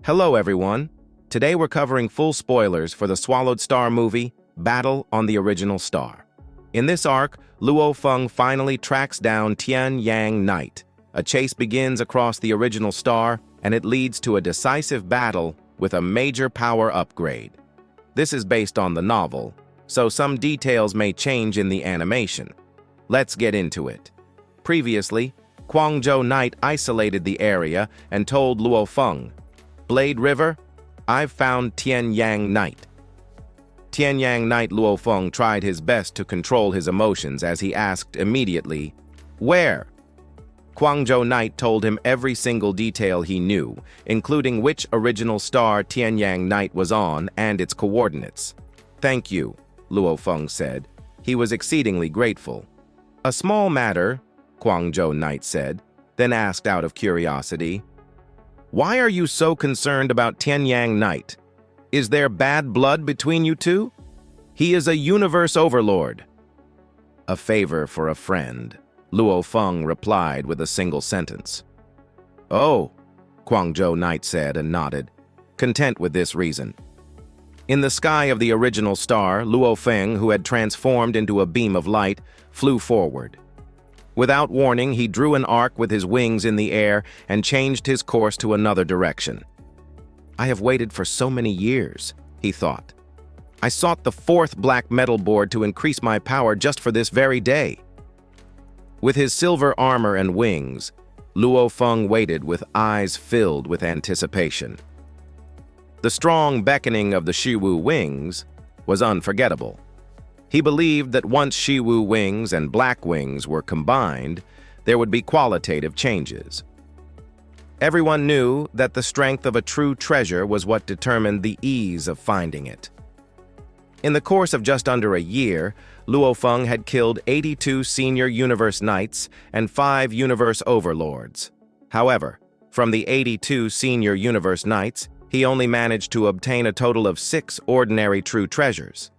Hello everyone. Today we're covering full spoilers for the Swallowed Star movie, Battle on the Original Star. In this arc, Luo Feng finally tracks down Tian Yang Knight. A chase begins across the original star, and it leads to a decisive battle with a major power upgrade. This is based on the novel, so some details may change in the animation. Let's get into it. Previously, Guangzhou Knight isolated the area and told Luo Feng, "Blade River, I've found Tian Yang Knight." Tian Yang Knight Luo Feng tried his best to control his emotions as he asked immediately, "Where?" Guangzhou Knight told him every single detail he knew, including which original star Tian Yang Knight was on and its coordinates. "Thank you," Luo Feng said. He was exceedingly grateful. "A small matter," Guangzhou Knight said, then asked out of curiosity, "Why are you so concerned about Tian Yang Knight? Is there bad blood between you two? He is a universe overlord." "A favor for a friend," Luo Feng replied with a single sentence. "Oh," Guangzhou Knight said and nodded, content with this reason. In the sky of the original star, Luo Feng, who had transformed into a beam of light, flew forward. Without warning, he drew an arc with his wings in the air and changed his course to another direction. "I have waited for so many years," he thought. "I sought the fourth black metal board to increase my power just for this very day." With his silver armor and wings, Luo Feng waited with eyes filled with anticipation. The strong beckoning of the Shiwu wings was unforgettable. He believed that once Shiwu wings and black wings were combined, there would be qualitative changes. Everyone knew that the strength of a true treasure was what determined the ease of finding it. In the course of just under a year, Luo Feng had killed 82 senior universe knights and 5 universe overlords. However, from the 82 senior universe knights, he only managed to obtain a total of 6 ordinary true treasures.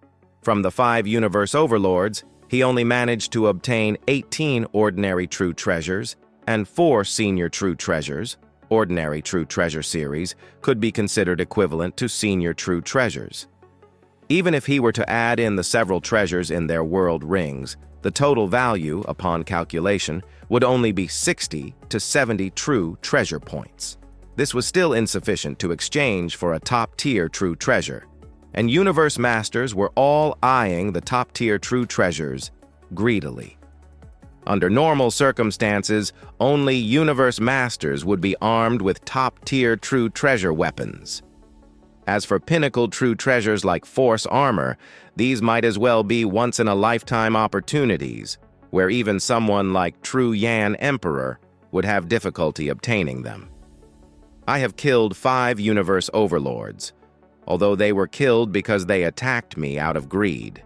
From the 5 universe overlords, he only managed to obtain 18 ordinary true treasures, and 4 senior true treasures. Ordinary true treasure series could be considered equivalent to senior true treasures. Even if he were to add in the several treasures in their world rings, the total value, upon calculation, would only be 60 to 70 true treasure points. This was still insufficient to exchange for a top-tier true treasure, and universe masters were all eyeing the top-tier true treasures greedily. Under normal circumstances, only universe masters would be armed with top-tier true treasure weapons. As for pinnacle true treasures like force armor, these might as well be once-in-a-lifetime opportunities, where even someone like True Yan Emperor would have difficulty obtaining them. I have killed 5 universe overlords, although they were killed because they attacked me out of greed.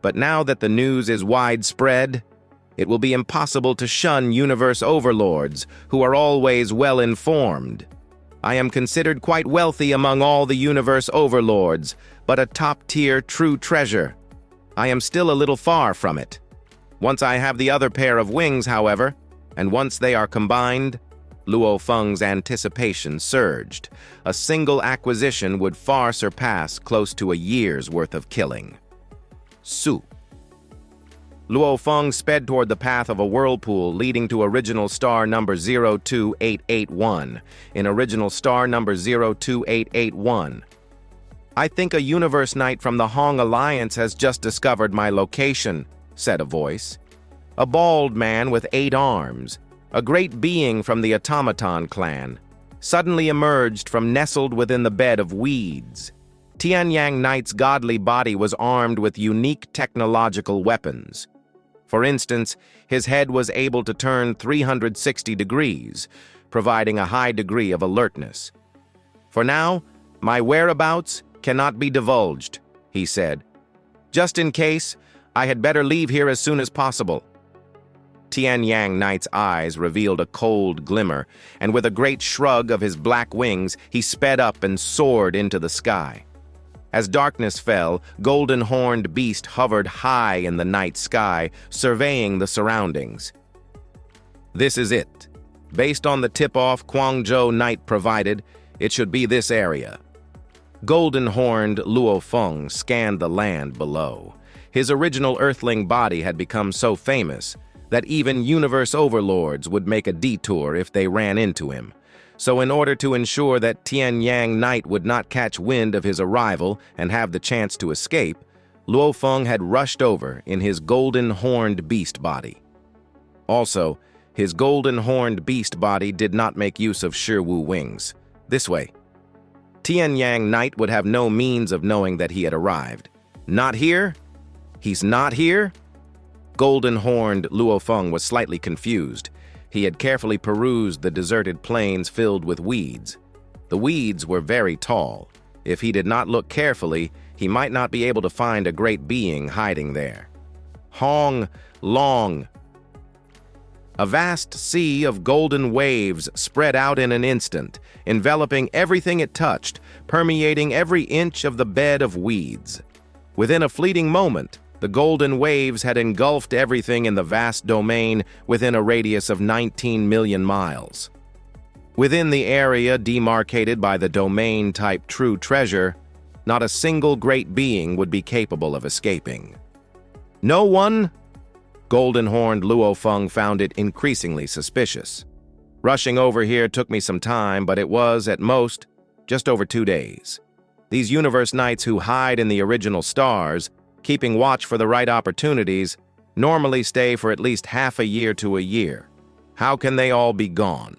But now that the news is widespread, it will be impossible to shun universe overlords who are always well-informed. I am considered quite wealthy among all the universe overlords, but a top-tier true treasure. I am still a little far from it. Once I have the other pair of wings, however, and once they are combined, Luo Feng's anticipation surged. A single acquisition would far surpass close to a year's worth of killing. Su. Luo Feng sped toward the path of a whirlpool leading to original star number 02881. In original star number 02881. "I think a universe knight from the Hong Alliance has just discovered my location," said a voice. A bald man with 8 arms, a great being from the Automaton clan, suddenly emerged from nestled within the bed of weeds. Tian Yang Knight's godly body was armed with unique technological weapons. For instance, his head was able to turn 360 degrees, providing a high degree of alertness. "For now, my whereabouts cannot be divulged," he said. "Just in case, I had better leave here as soon as possible." Tian Yang Knight's eyes revealed a cold glimmer, and with a great shrug of his black wings, he sped up and soared into the sky. As darkness fell, golden-horned beast hovered high in the night sky, surveying the surroundings. "This is it. Based on the tip-off Guangzhou Knight provided, It should be this area. Golden-horned Luo Feng scanned the land below. His original Earthling body had become so famous that even universe overlords would make a detour if they ran into him. So in order to ensure that Tian Yang Knight would not catch wind of his arrival and have the chance to escape, Luo Feng had rushed over in his golden-horned beast body. Also, his golden-horned beast body did not make use of Shiwu wings. This way. Tian Yang Knight would have no means of knowing that he had arrived. Not here? He's not here? Golden-horned Luo Feng was slightly confused. He had carefully perused the deserted plains filled with weeds. The weeds were very tall. If he did not look carefully, he might not be able to find a great being hiding there. Hong Long. A vast sea of golden waves spread out in an instant, enveloping everything it touched, permeating every inch of the bed of weeds. Within a fleeting moment, the golden waves had engulfed everything in the vast domain within a radius of 19 million miles. Within the area demarcated by the domain-type true treasure, not a single great being would be capable of escaping. No one? Golden-horned Luo Feng found it increasingly suspicious. Rushing over here took me some time, but it was, at most, just over 2 days. These universe knights who hide in the original stars, keeping watch for the right opportunities, normally stay for at least half a year to a year. How can they all be gone?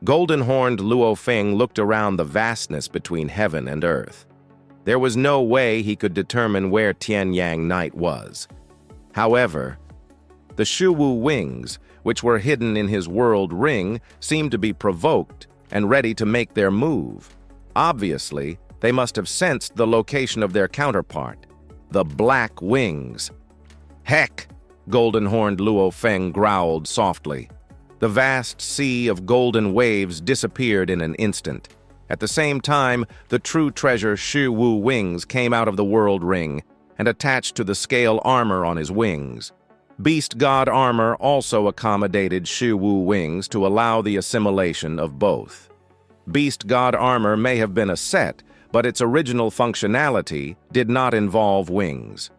Golden-horned Luo Feng looked around the vastness between heaven and earth. There was no way he could determine where Tian Yang Knight was. However, the Shiwu wings, which were hidden in his world ring, seemed to be provoked and ready to make their move. Obviously, they must have sensed the location of their counterpart, the black wings. Heck! Golden-horned Luo Feng growled softly. The vast sea of golden waves disappeared in an instant. At the same time, the true treasure Shiwu wings came out of the world ring and attached to the scale armor on his wings. Beast God armor also accommodated Shiwu wings to allow the assimilation of both. Beast God armor may have been a set, but its original functionality did not involve wings.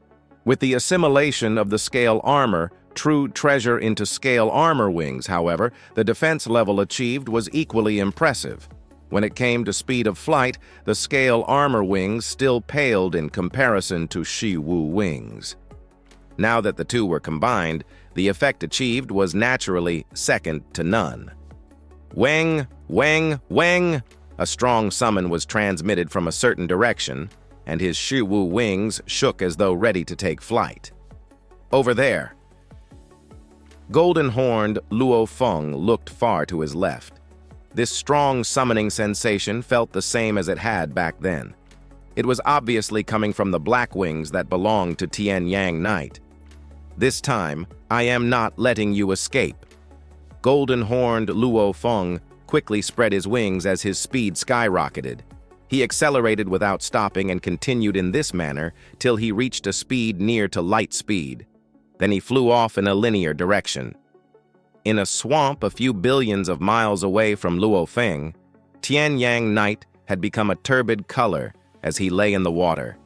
With the assimilation of the scale armor, true treasure into scale armor wings, however, the defense level achieved was equally impressive. When it came to speed of flight, the scale armor wings still paled in comparison to Shiwu wings. Now that the two were combined, the effect achieved was naturally second to none. Weng, Weng, Weng! A strong summon was transmitted from a certain direction, and his Shiwu wings shook as though ready to take flight. Over there. Golden-horned Luo Feng looked far to his left. This strong summoning sensation felt the same as it had back then. It was obviously coming from the black wings that belonged to Tian Yang Knight. This time, I am not letting you escape. Golden-horned Luo Feng quickly spread his wings as his speed skyrocketed. He accelerated without stopping and continued in this manner till he reached a speed near to light speed. Then he flew off in a linear direction. In a swamp a few billions of miles away from Luo Feng, Tian Yang Knight had become a turbid color as he lay in the water,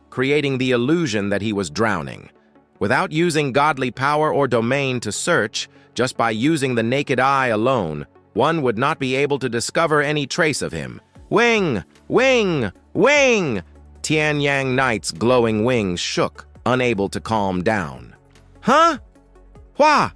creating the illusion that he was drowning. Without using godly power or domain to search, just by using the naked eye alone, one would not be able to discover any trace of him. Wing! Wing! Wing! Tian Yang Knight's glowing wings shook, unable to calm down. Huh? Hua!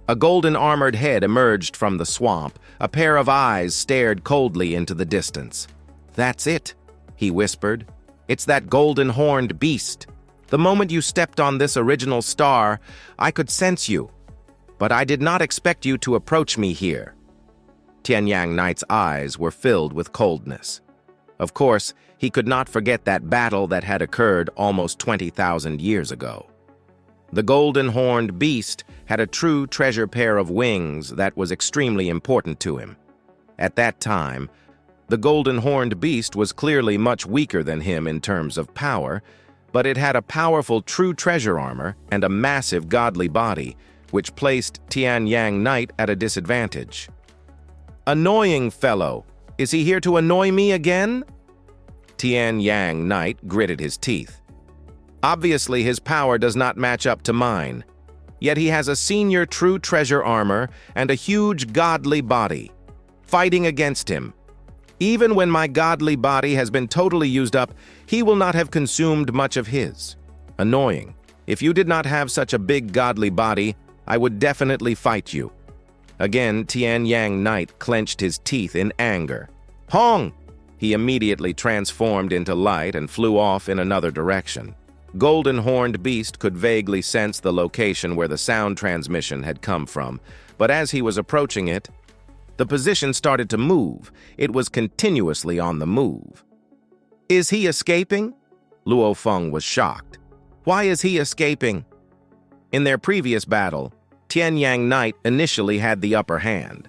A golden-armored head emerged from the swamp. A pair of eyes stared coldly into the distance. That's it, he whispered. It's that golden-horned beast. The moment you stepped on this original star, I could sense you. But I did not expect you to approach me here. Tian Yang Knight's eyes were filled with coldness. Of course, he could not forget that battle that had occurred almost 20,000 years ago. The golden-horned beast had a true treasure pair of wings that was extremely important to him. At that time, the golden-horned beast was clearly much weaker than him in terms of power, but it had a powerful true treasure armor and a massive godly body, which placed Tian Yang Knight at a disadvantage. Annoying fellow, Is he here to annoy me again? Tian Yang Knight gritted his teeth. Obviously, his power does not match up to mine. Yet he has a senior true treasure armor and a huge godly body. Fighting against him. Even when my godly body has been totally used up, he will not have consumed much of his. Annoying. If you did not have such a big godly body, I would definitely fight you. Again, Tian Yang Knight clenched his teeth in anger. Hong! He immediately transformed into light and flew off in another direction. Golden-horned beast could vaguely sense the location where the sound transmission had come from, but as he was approaching it, the position started to move. It was continuously on the move. Is he escaping? Luo Feng was shocked. Why is he escaping? In their previous battle, Tian Yang Knight initially had the upper hand.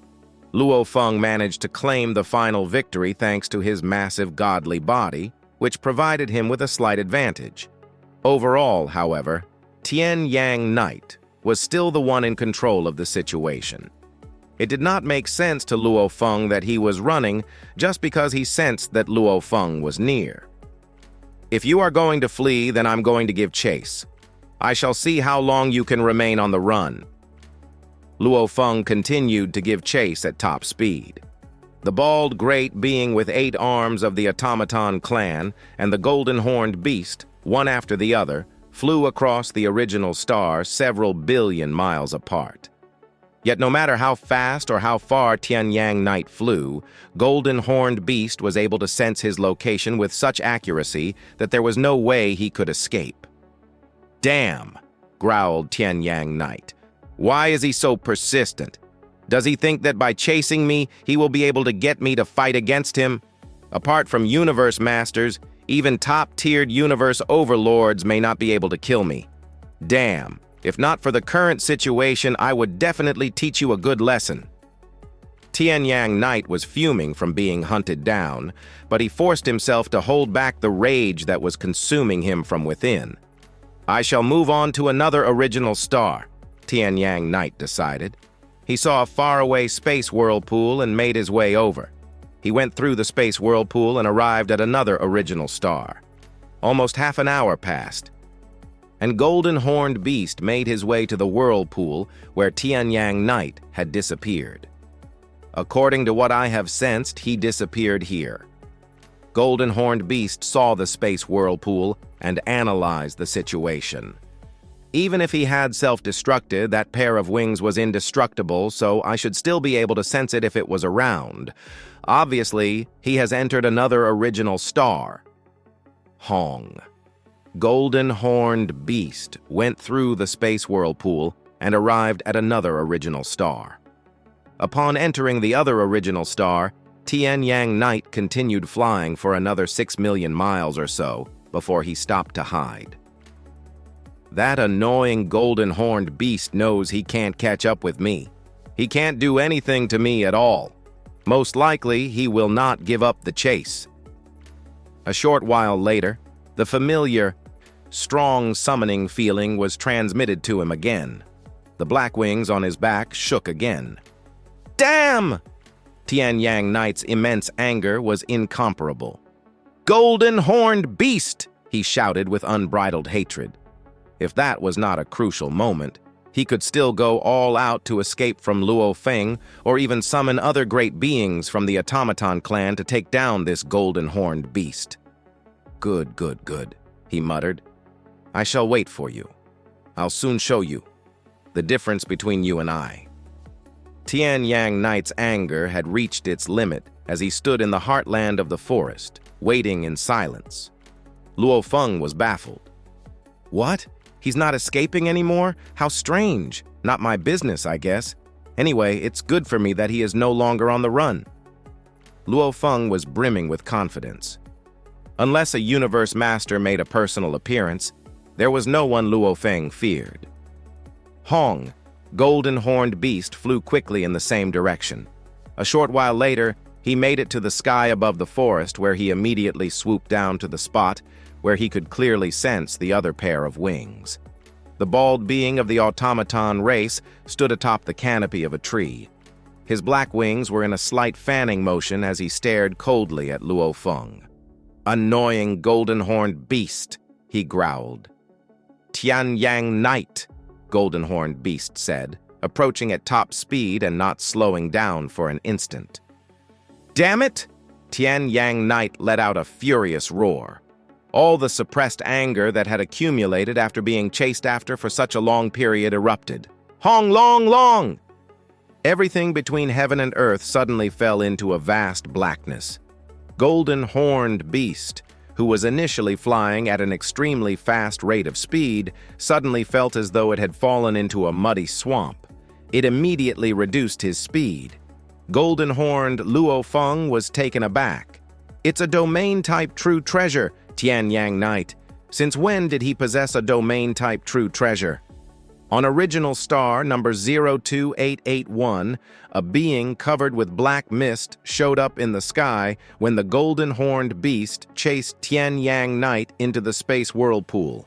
Luo Feng managed to claim the final victory thanks to his massive godly body, which provided him with a slight advantage. Overall, however, Tian Yang Knight was still the one in control of the situation. It did not make sense to Luo Feng that he was running just because he sensed that Luo Feng was near. If you are going to flee, then I'm going to give chase. I shall see how long you can remain on the run. Luo Feng continued to give chase at top speed. The bald great being with 8 arms of the automaton clan and the golden-horned beast, one after the other, flew across the original star several billion miles apart. Yet no matter how fast or how far Tian Yang Knight flew, Golden-Horned Beast was able to sense his location with such accuracy that there was no way he could escape. Damn, growled Tian Yang Knight. Why is he so persistent? Does he think that by chasing me, he will be able to get me to fight against him? Apart from universe masters, even top-tiered universe overlords may not be able to kill me. Damn, if not for the current situation, I would definitely teach you a good lesson. Tian Yang Knight was fuming from being hunted down, but he forced himself to hold back the rage that was consuming him from within. I shall move on to another original star, Tian Yang Knight decided. He saw a faraway space whirlpool and made his way over. He went through the space whirlpool and arrived at another original star. Almost half an hour passed, and Golden-Horned Beast made his way to the whirlpool where Tian Yang Knight had disappeared. According to what I have sensed, he disappeared here. Golden-Horned Beast saw the space whirlpool and analyzed the situation. Even if he had self-destructed, that pair of wings was indestructible, so I should still be able to sense it if it was around. Obviously, he has entered another original star. Hong. Golden-Horned Beast went through the space whirlpool and arrived at another original star. Upon entering the other original star, Tian Yang Knight continued flying for another 6 million miles or so before he stopped to hide. That annoying Golden-Horned Beast knows he can't catch up with me. He can't do anything to me at all. Most likely, he will not give up the chase. A short while later, the familiar, strong summoning feeling was transmitted to him again. The black wings on his back shook again. Damn! Tian Yang Knight's immense anger was incomparable. Golden-Horned Beast! He shouted with unbridled hatred. If that was not a crucial moment, he could still go all out to escape from Luo Feng or even summon other great beings from the Automaton clan to take down this Golden-Horned Beast. Good, good, good, he muttered. I shall wait for you. I'll soon show you the difference between you and I. Tian Yang Knight's anger had reached its limit as he stood in the heartland of the forest, waiting in silence. Luo Feng was baffled. What? He's not escaping anymore? How strange. Not my business, I guess. Anyway, it's good for me that he is no longer on the run. Luo Feng was brimming with confidence. Unless a universe master made a personal appearance, there was no one Luo Feng feared. Hong, Golden-Horned Beast, flew quickly in the same direction. A short while later, he made it to the sky above the forest where he immediately swooped down to the spot where he could clearly sense the other pair of wings. The bald being of the automaton race stood atop the canopy of a tree. His black wings were in a slight fanning motion as he stared coldly at Luo Feng. "Annoying golden-horned beast," he growled. "Tian Yang Knight," golden-horned beast said, approaching at top speed and not slowing down for an instant. "Damn it!" Tian Yang Knight let out a furious roar. All the suppressed anger that had accumulated after being chased after for such a long period erupted. "Hong long long!" Everything between heaven and earth suddenly fell into a vast blackness. Golden-horned beast, who was initially flying at an extremely fast rate of speed, suddenly felt as though it had fallen into a muddy swamp. It immediately reduced his speed. Golden-horned Luo Feng was taken aback. "It's a domain-type true treasure, Tian Yang Knight. Since when did he possess a domain-type true treasure?" On original star number 02881, a being covered with black mist showed up in the sky when the golden-horned beast chased Tian Yang Knight into the space whirlpool.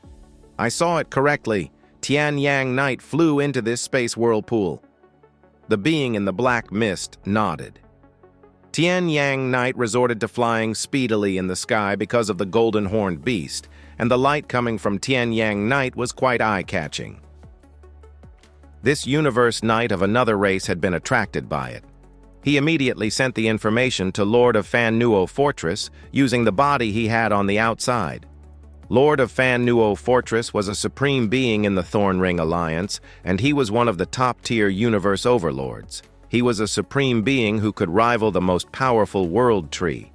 "I saw it correctly. Tian Yang Knight flew into this space whirlpool." The being in the black mist nodded. Tian Yang Knight resorted to flying speedily in the sky because of the golden-horned beast, and the light coming from Tian Yang Knight was quite eye-catching. This universe knight of another race had been attracted by it. He immediately sent the information to Lord of Fan Nuo Fortress using the body he had on the outside. Lord of Fan Nuo Fortress was a supreme being in the Thorn Ring Alliance, and he was one of the top-tier universe overlords. He was a supreme being who could rival the most powerful world tree.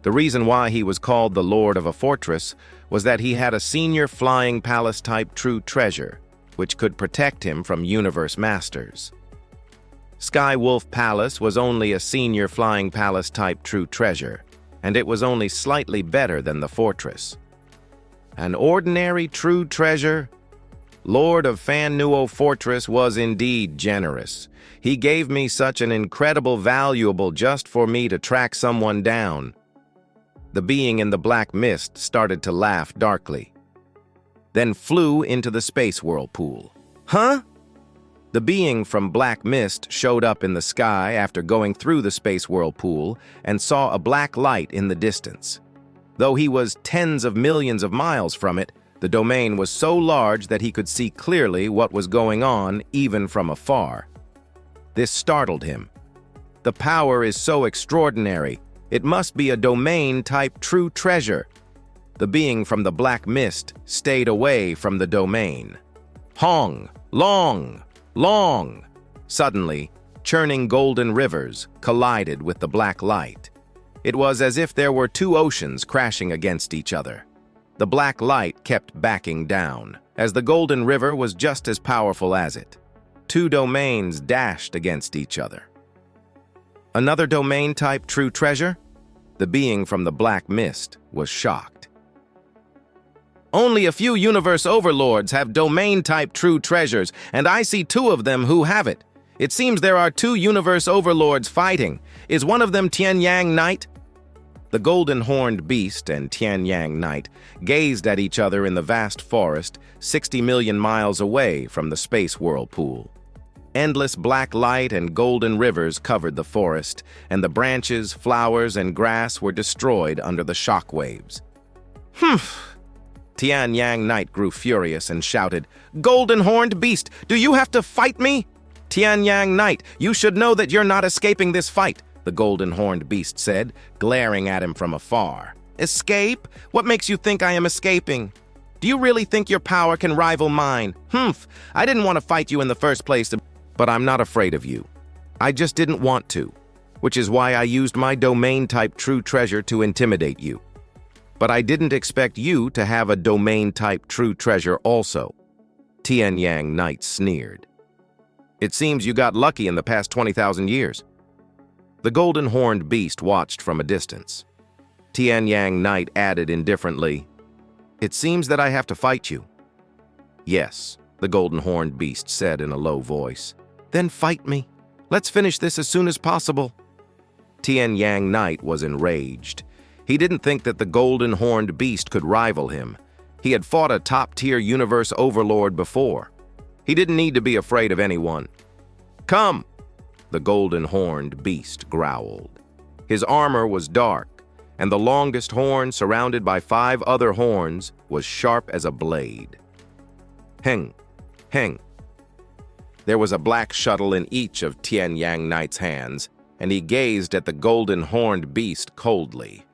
The reason why he was called the Lord of a Fortress was that he had a senior flying palace-type true treasure, which could protect him from universe masters. Sky Wolf Palace was only a senior flying palace-type true treasure, and it was only slightly better than the fortress. An ordinary true treasure? Lord of Fan Nuo Fortress was indeed generous. He gave me such an incredible valuable just for me to track someone down. The being in the black mist started to laugh darkly, then flew into the space whirlpool. "Huh?" The being from black mist showed up in the sky after going through the space whirlpool and saw a black light in the distance. Though he was tens of millions of miles from it, the domain was so large that he could see clearly what was going on even from afar. This startled him. The power is so extraordinary. It must be a domain-type true treasure. The being from the black mist stayed away from the domain. Hong, long, long. Suddenly, churning golden rivers collided with the black light. It was as if there were two oceans crashing against each other. The black light kept backing down, as the golden river was just as powerful as it. Two domains dashed against each other. Another domain-type true treasure? The being from the black mist was shocked. "Only a few universe overlords have domain-type true treasures, and I see two of them who have it. It seems there are two universe overlords fighting. Is one of them Tian Yang Knight?" The golden-horned beast and Tian Yang Knight gazed at each other in the vast forest 60 million miles away from the space whirlpool. Endless black light and golden rivers covered the forest, and the branches, flowers, and grass were destroyed under the shock waves. "Humph!" Tian Yang Knight grew furious and shouted, "Golden-horned beast, do you have to fight me?" "Tian Yang Knight, you should know that you're not escaping this fight," the golden-horned beast said, glaring at him from afar. "Escape? What makes you think I am escaping? Do you really think your power can rival mine? Humph! I didn't want to fight you in the first place, but I'm not afraid of you. I just didn't want to, which is why I used my domain-type true treasure to intimidate you. But I didn't expect you to have a domain-type true treasure also." Tian Yang Knight sneered. "It seems you got lucky in the past 20,000 years. The golden-horned beast watched from a distance. Tian Yang Knight added indifferently, "It seems that I have to fight you." "Yes," the golden-horned beast said in a low voice. "Then fight me. Let's finish this as soon as possible." Tian Yang Knight was enraged. He didn't think that the golden-horned beast could rival him. He had fought a top-tier universe overlord before. He didn't need to be afraid of anyone. "Come!" the golden-horned beast growled. His armor was dark, and the longest horn, surrounded by 5 other horns, was sharp as a blade. Heng, heng. There was a black shuttle in each of Tian Yang Knight's hands, and he gazed at the golden-horned beast coldly.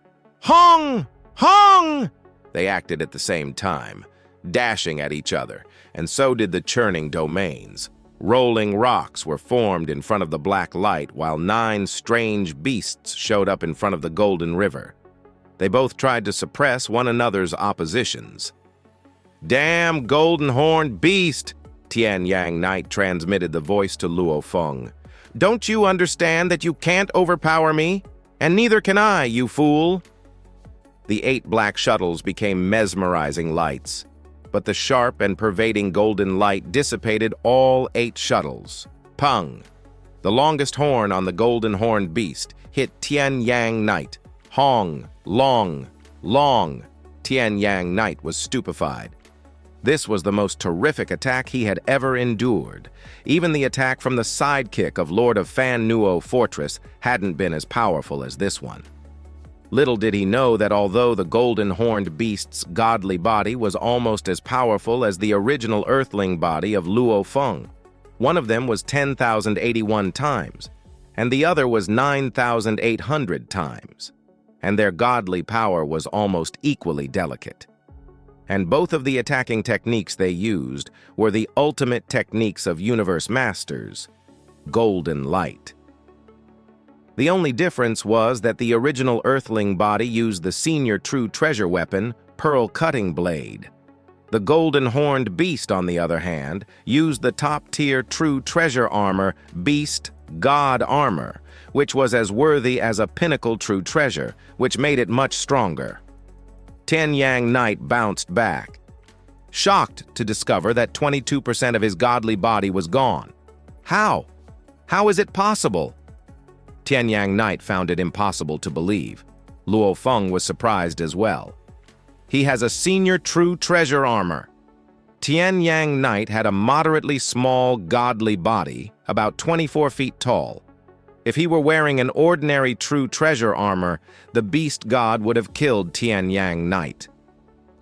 Hong! Hong! They acted at the same time, dashing at each other, and so did the churning domains. Rolling rocks were formed in front of the black light, while 9 strange beasts showed up in front of the golden river. They both tried to suppress one another's oppositions. "Damn golden-horned beast!" Tian Yang Knight transmitted the voice to Luo Feng. "Don't you understand that you can't overpower me? And neither can I, you fool!" The 8 black shuttles became mesmerizing lights, but the sharp and pervading golden light dissipated all 8 shuttles. Pung! The longest horn on the golden-horned beast hit Tian Yang Knight. Hong! Long! Long! Tian Yang Knight was stupefied. This was the most terrific attack he had ever endured. Even the attack from the sidekick of Lord of Fan Nuo Fortress hadn't been as powerful as this one. Little did he know that although the golden-horned beast's godly body was almost as powerful as the original earthling body of Luo Feng, one of them was 10,081 times, and the other was 9,800 times, and their godly power was almost equally delicate. And both of the attacking techniques they used were the ultimate techniques of Universe Masters, Golden Light. The only difference was that the original Earthling body used the senior true treasure weapon, Pearl Cutting Blade. The golden-horned beast, on the other hand, used the top-tier true treasure armor, Beast God Armor, which was as worthy as a pinnacle true treasure, which made it much stronger. Tian Yang Knight bounced back, shocked to discover that 22% of his godly body was gone. How? How is it possible? Tian Yang Knight found it impossible to believe. Luo Feng was surprised as well. He has a senior true treasure armor. Tian Yang Knight had a moderately small, godly body, about 24 feet tall. If he were wearing an ordinary true treasure armor, the beast god would have killed Tian Yang Knight.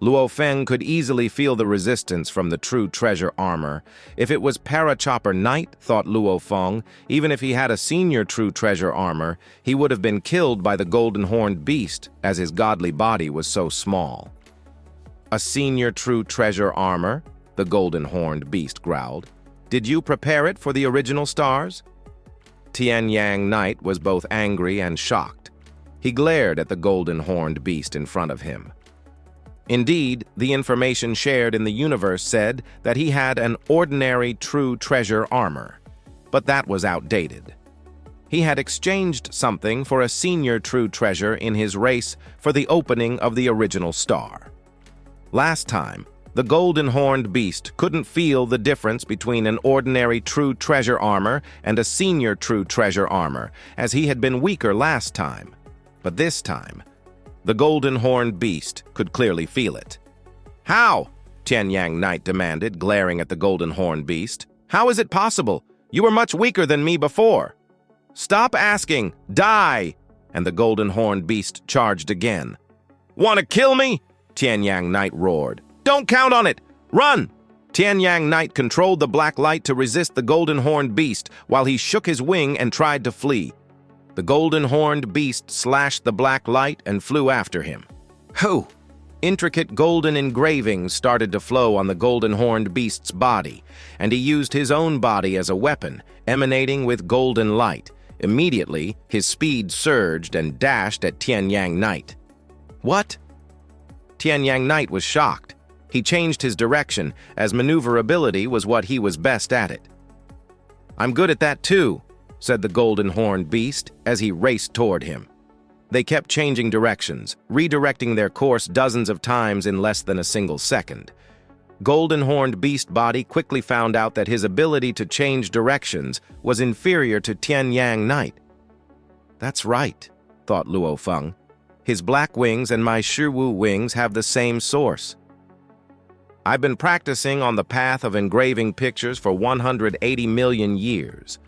Luo Feng could easily feel the resistance from the true treasure armor. If it was Parachopper Knight, thought Luo Feng, even if he had a senior true treasure armor, he would have been killed by the golden-horned beast, as his godly body was so small. "A senior true treasure armor?" the golden-horned beast growled. "Did you prepare it for the original stars?" Tian Yang Knight was both angry and shocked. He glared at the golden-horned beast in front of him. Indeed, the information shared in the universe said that he had an ordinary true treasure armor, but that was outdated. He had exchanged something for a senior true treasure in his race for the opening of the original star. Last time, the golden-horned beast couldn't feel the difference between an ordinary true treasure armor and a senior true treasure armor, as he had been weaker last time. But this time, the golden-horned beast could clearly feel it. "How?" Tian Yang Knight demanded, glaring at the golden-horned beast. "How is it possible? You were much weaker than me before." "Stop asking! Die!" And the golden-horned beast charged again. "Want to kill me?" Tian Yang Knight roared. "Don't count on it! Run!" Tian Yang Knight controlled the black light to resist the golden-horned beast while he shook his wing and tried to flee. The golden-horned beast slashed the black light and flew after him. Hoo! Intricate golden engravings started to flow on the golden-horned beast's body, and he used his own body as a weapon, emanating with golden light. Immediately, his speed surged and dashed at Tian Yang Knight. "What?" Tian Yang Knight was shocked. He changed his direction, as maneuverability was what he was best at it. "I'm good at that too," said the golden-horned beast as he raced toward him. They kept changing directions, redirecting their course dozens of times in less than a single second. Golden-horned beast body quickly found out that his ability to change directions was inferior to Tian Yang Knight. "That's right," thought Luo Feng. "His black wings and my Shiwu wings have the same source. I've been practicing on the path of engraving pictures for 180 million years.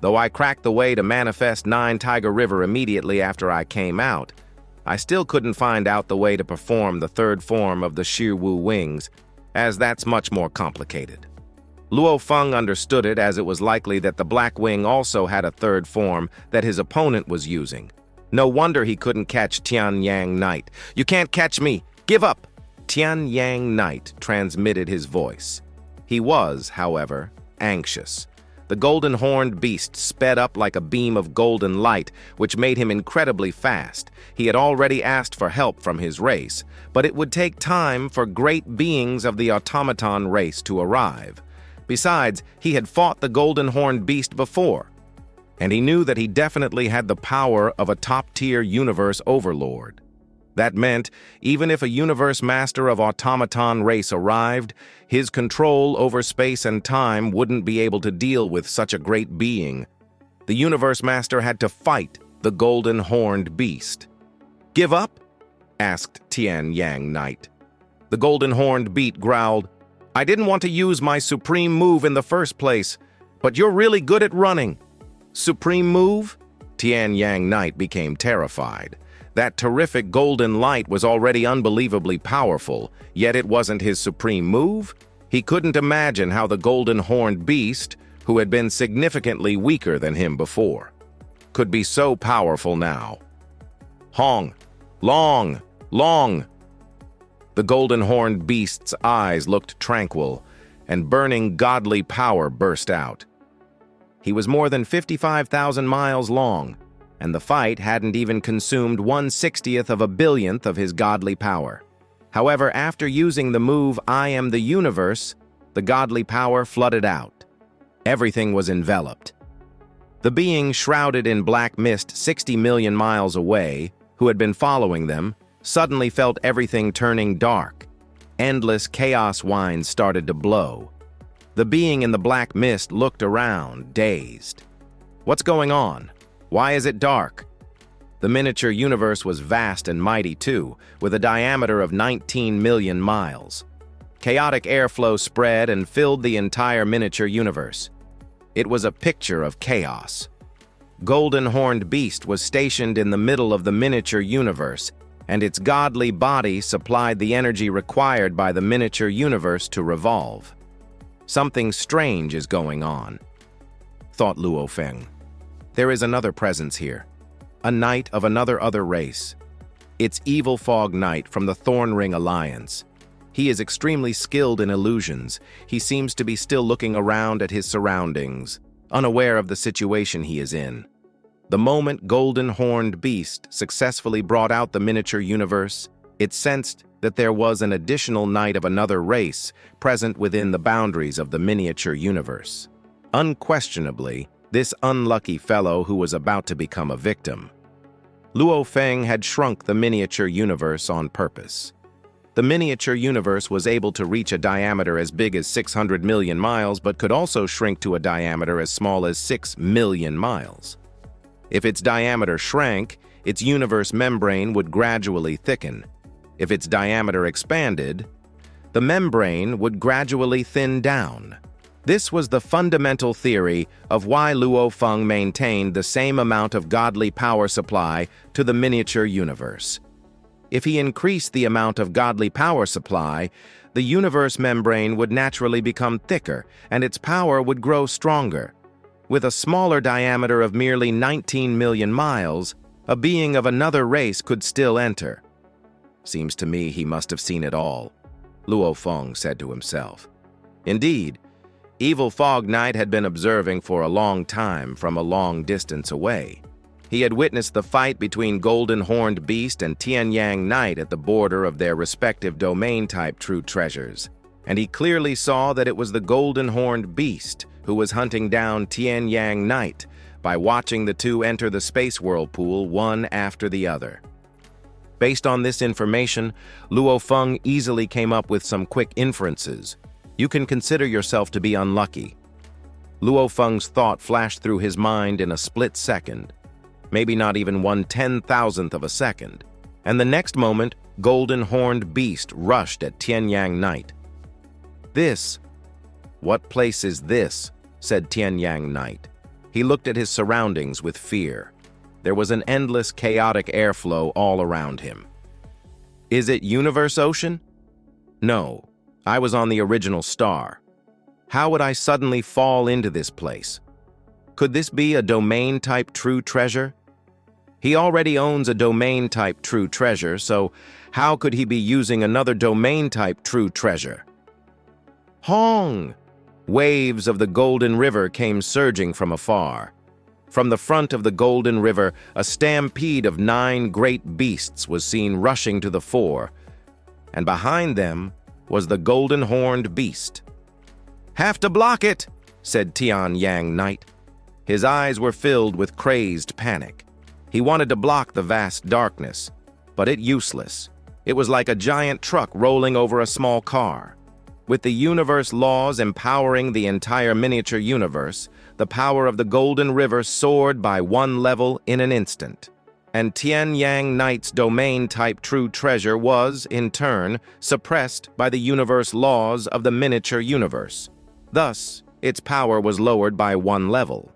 Though I cracked the way to manifest 9 Tiger River immediately after I came out, I still couldn't find out the way to perform the third form of the Shi Wu wings, as that's much more complicated. Luo Feng understood it, as it was likely that the Black Wing also had a third form that his opponent was using. No wonder he couldn't catch Tian Yang Knight. "You can't catch me! Give up!" Tian Yang Knight transmitted his voice. He was, however, anxious. The golden-horned beast sped up like a beam of golden light, which made him incredibly fast. He had already asked for help from his race, but it would take time for great beings of the automaton race to arrive. Besides, he had fought the golden-horned beast before, and he knew that he definitely had the power of a top-tier universe overlord. That meant, even if a universe master of automaton race arrived, his control over space and time wouldn't be able to deal with such a great being. The universe master had to fight the golden-horned beast. "Give up?" asked Tian Yang Knight. The golden-horned beast growled, "I didn't want to use my supreme move in the first place, but you're really good at running." "Supreme move?" Tian Yang Knight became terrified. That terrific golden light was already unbelievably powerful, yet it wasn't his supreme move? He couldn't imagine how the golden-horned beast, who had been significantly weaker than him before, could be so powerful now. "Hong! Long! Long!" The golden-horned beast's eyes looked tranquil, and burning godly power burst out. He was more than 55,000 miles long, and the fight hadn't even consumed 1/60th of a billionth of his godly power. However, after using the move "I am the universe," the godly power flooded out. Everything was enveloped. The being shrouded in black mist 60 million miles away, who had been following them, suddenly felt everything turning dark. Endless chaos winds started to blow. The being in the black mist looked around, dazed. "What's going on? Why is it dark?" The miniature universe was vast and mighty too, with a diameter of 19 million miles. Chaotic airflow spread and filled the entire miniature universe. It was a picture of chaos. Golden-horned beast was stationed in the middle of the miniature universe, and its godly body supplied the energy required by the miniature universe to revolve. "Something strange is going on," thought Luo Feng. "There is another presence here, a knight of another race. It's Evil Fog Knight from the Thorn Ring Alliance. He is extremely skilled in illusions. He seems to be still looking around at his surroundings, unaware of the situation he is in." The moment Golden-Horned Beast successfully brought out the miniature universe, it sensed that there was an additional knight of another race present within the boundaries of the miniature universe. Unquestionably, this unlucky fellow who was about to become a victim. Luo Feng had shrunk the miniature universe on purpose. The miniature universe was able to reach a diameter as big as 600 million miles, but could also shrink to a diameter as small as 6 million miles. If its diameter shrank, its universe membrane would gradually thicken. If its diameter expanded, the membrane would gradually thin down. This was the fundamental theory of why Luo Feng maintained the same amount of godly power supply to the miniature universe. If he increased the amount of godly power supply, the universe membrane would naturally become thicker and its power would grow stronger. With a smaller diameter of merely 19 million miles, a being of another race could still enter. "Seems to me he must have seen it all," Luo Feng said to himself. Indeed, Evil Fog Knight had been observing for a long time from a long distance away. He had witnessed the fight between Golden-Horned Beast and Tian Yang Knight at the border of their respective domain-type true treasures, and he clearly saw that it was the Golden-Horned Beast who was hunting down Tian Yang Knight by watching the two enter the space whirlpool one after the other. Based on this information, Luo Feng easily came up with some quick inferences. You can consider yourself to be unlucky. Luo Feng's thought flashed through his mind in a split second, maybe not even 1/10,000th of a second, and the next moment, Golden-Horned Beast rushed at Tian Yang Knight. "This? What place is this?" said Tian Yang Knight. He looked at his surroundings with fear. There was an endless, chaotic airflow all around him. Is it Universe Ocean? No, I was on the original star. How would I suddenly fall into this place? Could this be a domain-type true treasure? He already owns a domain-type true treasure, so how could he be using another domain-type true treasure? Hong! Waves of the Golden River came surging from afar. From the front of the Golden River, a stampede of 9 great beasts was seen rushing to the fore, and behind them was the golden-horned beast. "Have to block it," said Tian Yang Knight. His eyes were filled with crazed panic. He wanted to block the vast darkness, but it useless. It was like a giant truck rolling over a small car. With the universe laws empowering the entire miniature universe, the power of the Golden River soared by 1 level in an instant. And Tian Yang Knight's domain-type true treasure was, in turn, suppressed by the universe laws of the miniature universe. Thus, its power was lowered by 1 level.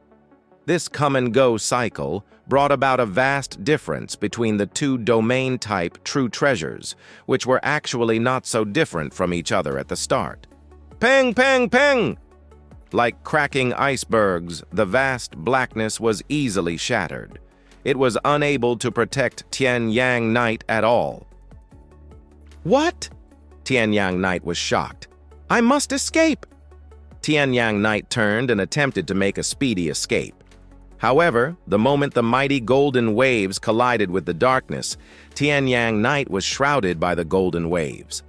This come-and-go cycle brought about a vast difference between the 2 domain-type true treasures, which were actually not so different from each other at the start. Peng, peng, peng! Like cracking icebergs, the vast blackness was easily shattered. It was unable to protect Tian Yang Knight at all. What? Tian Yang Knight was shocked. I must escape! Tian Yang Knight turned and attempted to make a speedy escape. However, the moment the mighty golden waves collided with the darkness, Tian Yang Knight was shrouded by the golden waves.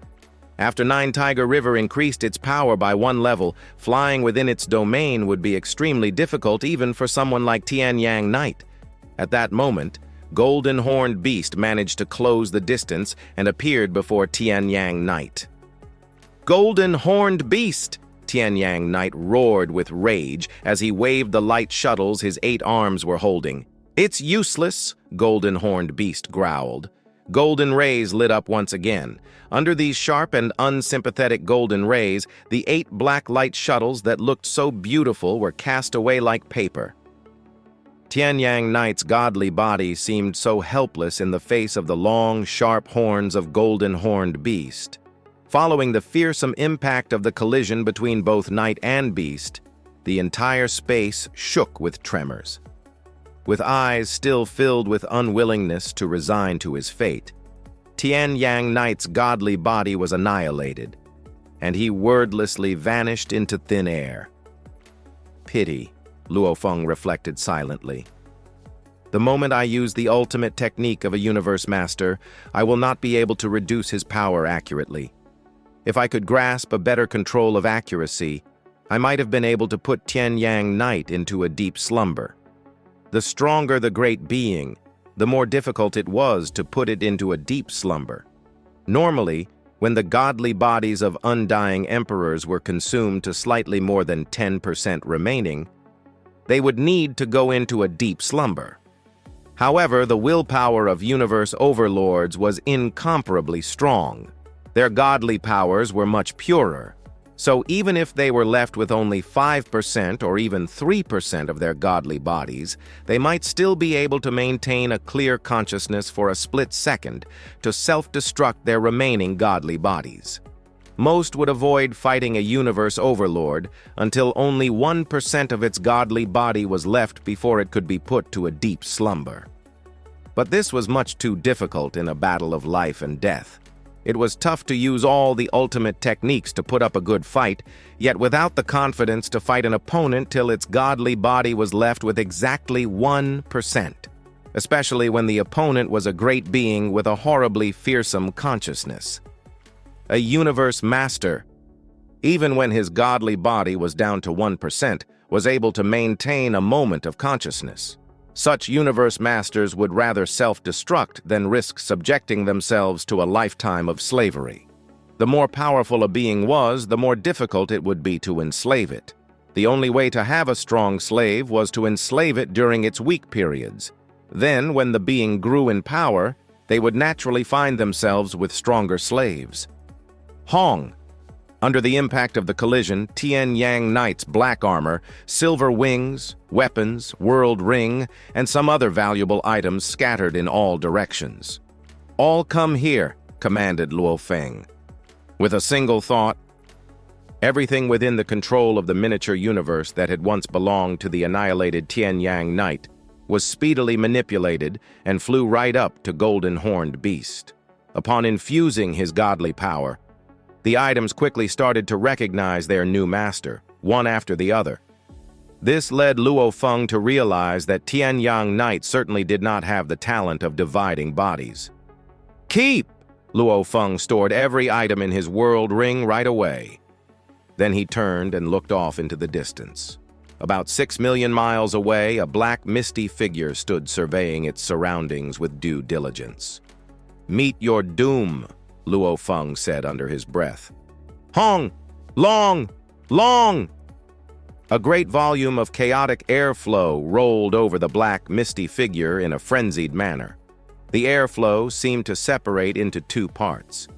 After Nine Tiger River increased its power by 1 level, flying within its domain would be extremely difficult even for someone like Tian Yang Knight. At that moment, Golden Horned Beast managed to close the distance and appeared before Tian Yang Knight. Golden Horned Beast! Tian Yang Knight roared with rage as he waved the light shuttles his 8 arms were holding. It's useless, Golden Horned Beast growled. Golden rays lit up once again. Under these sharp and unsympathetic golden rays, the 8 black light shuttles that looked so beautiful were cast away like paper. Tian Yang Knight's godly body seemed so helpless in the face of the long, sharp horns of Golden Horned Beast. Following the fearsome impact of the collision between both knight and beast, the entire space shook with tremors. With eyes still filled with unwillingness to resign to his fate, Tian Yang Knight's godly body was annihilated, and he wordlessly vanished into thin air. Pity, Luo Feng reflected silently. The moment I use the ultimate technique of a universe master, I will not be able to reduce his power accurately. If I could grasp a better control of accuracy, I might have been able to put Tian Yang Knight into a deep slumber. The stronger the great being, the more difficult it was to put it into a deep slumber. Normally, when the godly bodies of undying emperors were consumed to slightly more than 10% remaining, they would need to go into a deep slumber. However, the willpower of universe overlords was incomparably strong. Their godly powers were much purer, so even if they were left with only 5% or even 3% of their godly bodies, they might still be able to maintain a clear consciousness for a split second to self-destruct their remaining godly bodies. Most would avoid fighting a universe overlord until only 1% of its godly body was left before it could be put to a deep slumber. But this was much too difficult in a battle of life and death. It was tough to use all the ultimate techniques to put up a good fight, yet without the confidence to fight an opponent till its godly body was left with exactly 1%, especially when the opponent was a great being with a horribly fearsome consciousness. A universe master, even when his godly body was down to 1%, was able to maintain a moment of consciousness. Such universe masters would rather self-destruct than risk subjecting themselves to a lifetime of slavery. The more powerful a being was, the more difficult it would be to enslave it. The only way to have a strong slave was to enslave it during its weak periods. Then, when the being grew in power, they would naturally find themselves with stronger slaves. Hong! Under the impact of the collision, Tian Yang Knight's black armor, silver wings, weapons, world ring, and some other valuable items scattered in all directions. "All come here," commanded Luo Feng. With a single thought, everything within the control of the miniature universe that had once belonged to the annihilated Tian Yang Knight was speedily manipulated and flew right up to Golden-Horned Beast. Upon infusing his godly power, the items quickly started to recognize their new master, one after the other. This led Luo Feng to realize that Tian Yang Knight certainly did not have the talent of dividing bodies. "Keep!" Luo Feng stored every item in his world ring right away. Then he turned and looked off into the distance. About 6 million miles away, a black, misty figure stood surveying its surroundings with due diligence. "Meet your doom," Luo Feng said under his breath. "Hong! Long! Long!" A great volume of chaotic airflow rolled over the black, misty figure in a frenzied manner. The airflow seemed to separate into two parts.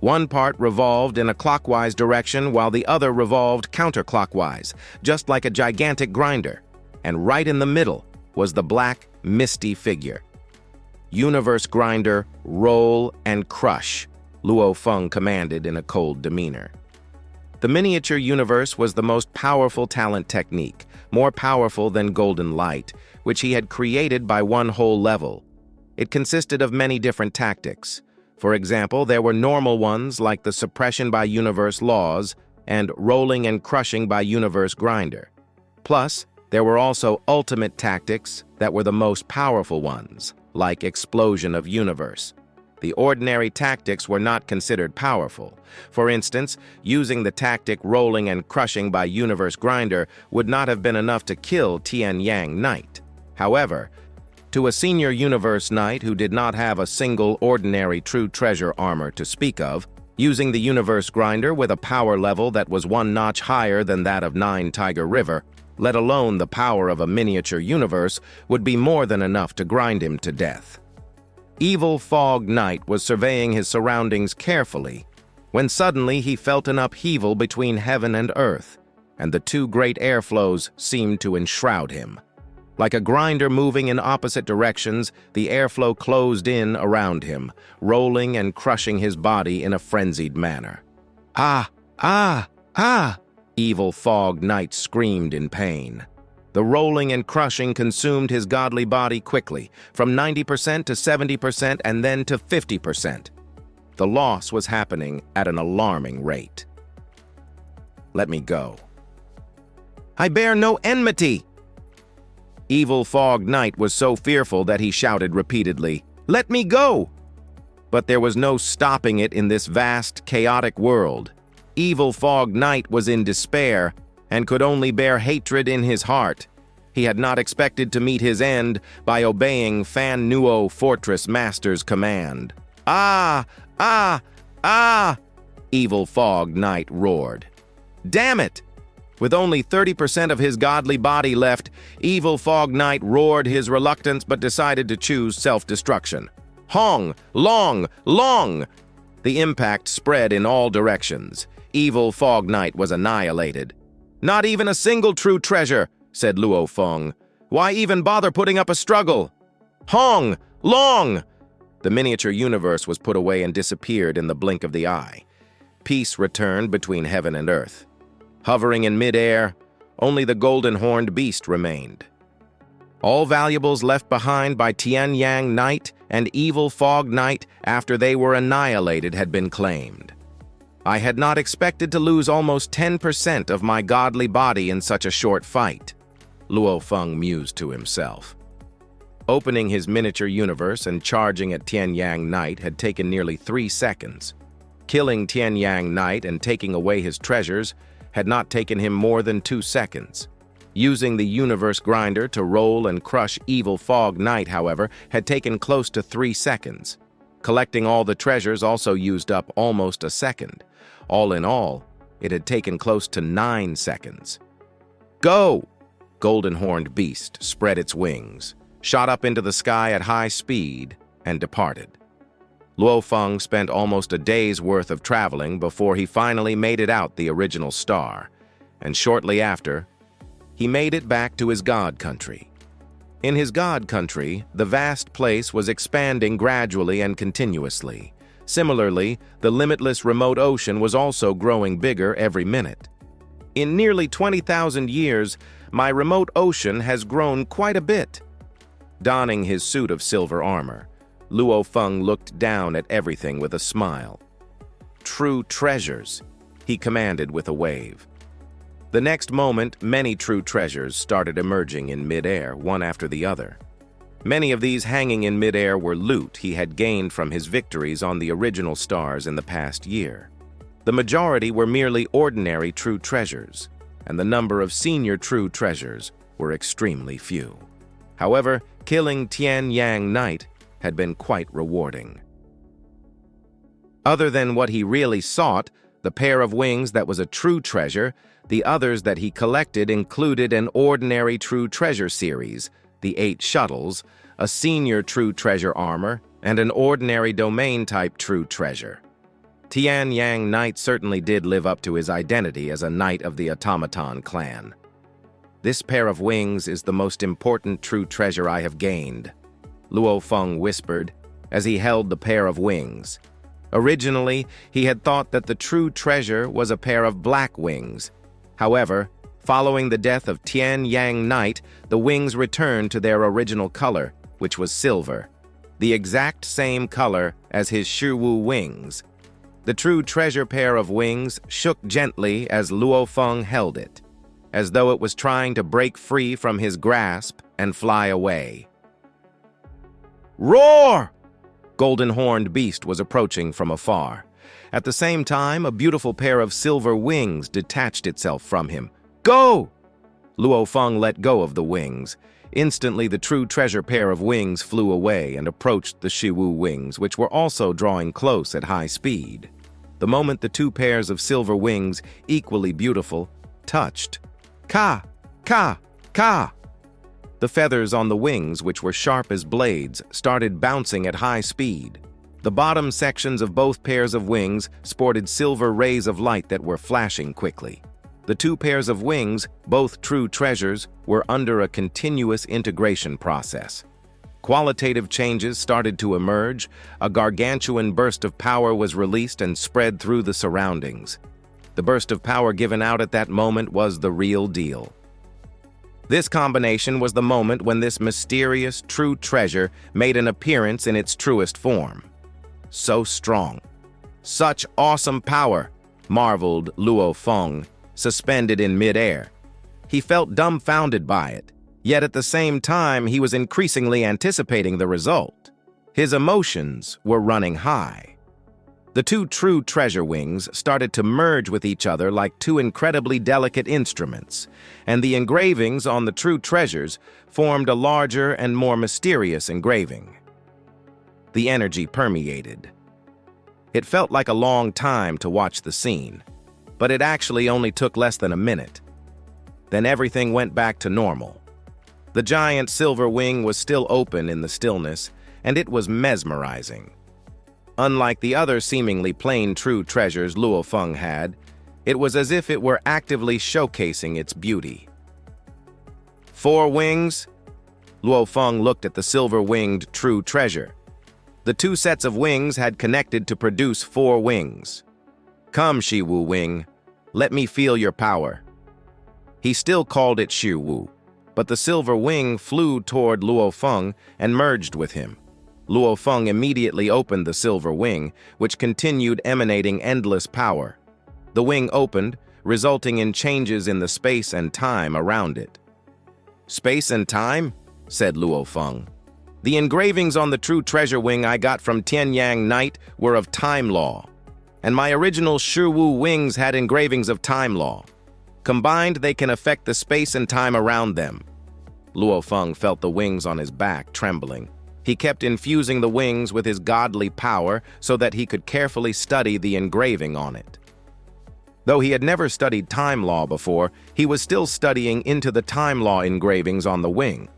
One part revolved in a clockwise direction while the other revolved counterclockwise, just like a gigantic grinder. And right in the middle was the black, misty figure. "Universe Grinder, roll and crush," Luo Feng commanded in a cold demeanor. The miniature universe was the most powerful talent technique, more powerful than Golden Light, which he had created by one whole level. It consisted of many different tactics. For example, there were normal ones like the suppression by universe laws and rolling and crushing by universe grinder. Plus, there were also ultimate tactics that were the most powerful ones, like explosion of universe. The ordinary tactics were not considered powerful. For instance, using the tactic rolling and crushing by universe grinder would not have been enough to kill Tian Yang Knight. However, to a senior universe knight who did not have a single ordinary true treasure armor to speak of, using the universe grinder with a power level that was one notch higher than that of 9 Tiger River, let alone the power of a miniature universe, would be more than enough to grind him to death. Evil Fog Knight was surveying his surroundings carefully when suddenly he felt an upheaval between heaven and earth, and the two great airflows seemed to enshroud him. Like a grinder moving in opposite directions, the airflow closed in around him, rolling and crushing his body in a frenzied manner. "Ah! Ah! Ah!" Evil Fog Knight screamed in pain. The rolling and crushing consumed his godly body quickly, from 90% to 70% and then to 50%. The loss was happening at an alarming rate. "Let me go." "I bear no enmity!" Evil Fog Knight was so fearful that he shouted repeatedly, "Let me go!" But there was no stopping it in this vast, chaotic world. Evil Fog Knight was in despair and could only bear hatred in his heart. He had not expected to meet his end by obeying Fan Nuo Fortress Master's command. "Ah! Ah! Ah!" Evil Fog Knight roared. "Damn it!" With only 30% of his godly body left, Evil Fog Knight roared his reluctance but decided to choose self-destruction. Hong! Long! Long! The impact spread in all directions. Evil Fog Knight was annihilated. "Not even a single true treasure," said Luo Feng. "Why even bother putting up a struggle?" "Hong! Long!" The miniature universe was put away and disappeared in the blink of the eye. Peace returned between heaven and earth. Hovering in mid-air, only the golden-horned beast remained. All valuables left behind by Tian Yang Knight and Evil Fog Knight after they were annihilated had been claimed. I had not expected to lose almost 10% of my godly body in such a short fight, Luo Feng mused to himself. Opening his miniature universe and charging at Tian Yang Knight had taken nearly 3 seconds. Killing Tian Yang Knight and taking away his treasures had not taken him more than 2 seconds. Using the universe grinder to roll and crush Evil Fog Knight, however, had taken close to 3 seconds. Collecting all the treasures also used up almost a second. All in all, it had taken close to 9 seconds. "Go!" Golden-horned beast spread its wings, shot up into the sky at high speed, and departed. Luo Feng spent almost a day's worth of traveling before he finally made it out the original star, and shortly after, he made it back to his god country. In his god country, the vast place was expanding gradually and continuously. Similarly, the limitless remote ocean was also growing bigger every minute. In nearly 20,000 years, my remote ocean has grown quite a bit. Donning his suit of silver armor, Luo Feng looked down at everything with a smile. "True treasures," he commanded with a wave. The next moment, many true treasures started emerging in midair, one after the other. Many of these hanging in midair were loot he had gained from his victories on the original stars in the past year. The majority were merely ordinary true treasures, and the number of senior true treasures were extremely few. However, killing Tian Yang Knight had been quite rewarding. Other than what he really sought, the pair of wings that was a true treasure, the others that he collected included an ordinary true treasure series, the 8 shuttles, a senior true treasure armor, and an ordinary domain-type true treasure. Tian Yang Knight certainly did live up to his identity as a knight of the automaton clan. "This pair of wings is the most important true treasure I have gained," Luo Feng whispered as he held the pair of wings. Originally, he had thought that the true treasure was a pair of black wings. However, following the death of Tian Yang Knight, the wings returned to their original color, which was silver, the exact same color as his Shiwu wings. The true treasure pair of wings shook gently as Luo Feng held it, as though it was trying to break free from his grasp and fly away. "Roar!" Golden-horned beast was approaching from afar. At the same time, a beautiful pair of silver wings detached itself from him. "Go!" Luo Feng let go of the wings. Instantly, the true treasure pair of wings flew away and approached the Shiwu wings, which were also drawing close at high speed. The moment the two pairs of silver wings, equally beautiful, touched. Ka! Ka! Ka! The feathers on the wings, which were sharp as blades, started bouncing at high speed. The bottom sections of both pairs of wings sported silver rays of light that were flashing quickly. The two pairs of wings, both true treasures, were under a continuous integration process. Qualitative changes started to emerge. A gargantuan burst of power was released and spread through the surroundings. The burst of power given out at that moment was the real deal. This combination was the moment when this mysterious true treasure made an appearance in its truest form. So strong. Such awesome power, marveled Luo Feng, suspended in midair. He felt dumbfounded by it, yet at the same time he was increasingly anticipating the result. His emotions were running high. The two true treasure wings started to merge with each other like two incredibly delicate instruments, and the engravings on the true treasures formed a larger and more mysterious engraving. The energy permeated. It felt like a long time to watch the scene, but it actually only took less than a minute. Then everything went back to normal. The giant silver wing was still open in the stillness, and it was mesmerizing. Unlike the other seemingly plain true treasures Luo Feng had, it was as if it were actively showcasing its beauty. 4 wings? Luo Feng looked at the silver-winged true treasure. The 2 sets of wings had connected to produce 4 wings. "Come, Shiwu wing, let me feel your power." He still called it Shiwu, but the silver wing flew toward Luo Feng and merged with him. Luo Feng immediately opened the silver wing, which continued emanating endless power. The wing opened, resulting in changes in the space and time around it. "Space and time?" said Luo Feng. "The engravings on the true treasure wing I got from Tian Yang Knight were of time law, and my original Shiwu wings had engravings of time law. Combined, they can affect the space and time around them." Luo Feng felt the wings on his back trembling. He kept infusing the wings with his godly power so that he could carefully study the engraving on it. Though he had never studied time law before, he was still studying into the time law engravings on the wing.